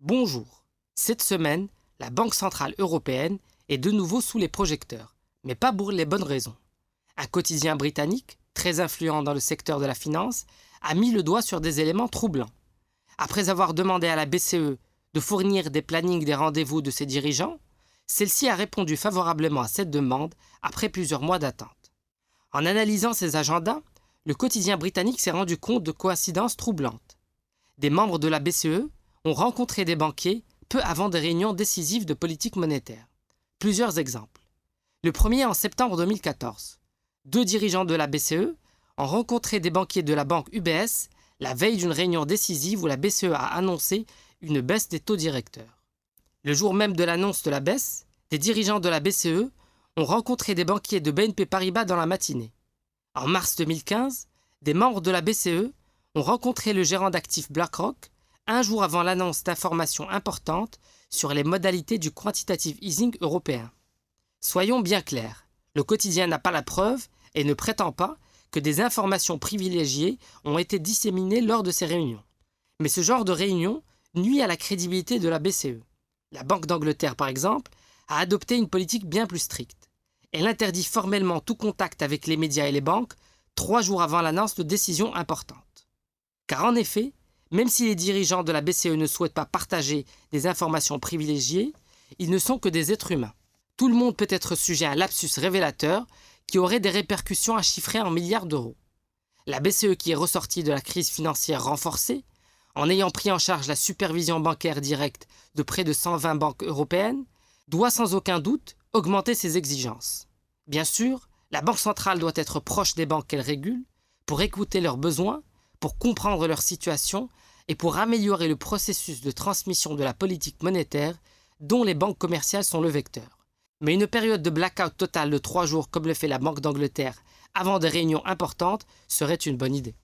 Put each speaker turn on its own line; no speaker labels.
Bonjour. Cette semaine, la Banque centrale européenne est de nouveau sous les projecteurs, mais pas pour les bonnes raisons. Un quotidien britannique, très influent dans le secteur de la finance, a mis le doigt sur des éléments troublants. Après avoir demandé à la BCE de fournir des plannings des rendez-vous de ses dirigeants, celle-ci a répondu favorablement à cette demande après plusieurs mois d'attente. En analysant ces agendas, le quotidien britannique s'est rendu compte de coïncidences troublantes. Des membres de la BCE ont rencontré des banquiers peu avant des réunions décisives de politique monétaire. Plusieurs exemples. Le premier en septembre 2014. 2 dirigeants de la BCE ont rencontré des banquiers de la banque UBS la veille d'une réunion décisive où la BCE a annoncé une baisse des taux directeurs. Le jour même de l'annonce de la baisse, des dirigeants de la BCE ont rencontré des banquiers de BNP Paribas dans la matinée. En mars 2015, des membres de la BCE ont rencontré le gérant d'actifs BlackRock un jour avant l'annonce d'informations importantes sur les modalités du quantitative easing européen. Soyons bien clairs, le quotidien n'a pas la preuve et ne prétend pas que des informations privilégiées ont été disséminées lors de ces réunions. Mais ce genre de réunion nuit à la crédibilité de la BCE. La Banque d'Angleterre, par exemple, a adopté une politique bien plus stricte. Elle interdit formellement tout contact avec les médias et les banques 3 jours avant l'annonce de décisions importantes. Car en effet, même si les dirigeants de la BCE ne souhaitent pas partager des informations privilégiées, ils ne sont que des êtres humains. Tout le monde peut être sujet à un lapsus révélateur qui aurait des répercussions à chiffrer en milliards d'euros. La BCE, qui est ressortie de la crise financière renforcée, en ayant pris en charge la supervision bancaire directe de près de 120 banques européennes, doit sans aucun doute augmenter ses exigences. Bien sûr, la Banque centrale doit être proche des banques qu'elle régule pour écouter leurs besoins, pour comprendre leur situation et pour améliorer le processus de transmission de la politique monétaire dont les banques commerciales sont le vecteur. Mais une période de blackout total de 3 jours comme le fait la Banque d'Angleterre avant des réunions importantes serait une bonne idée.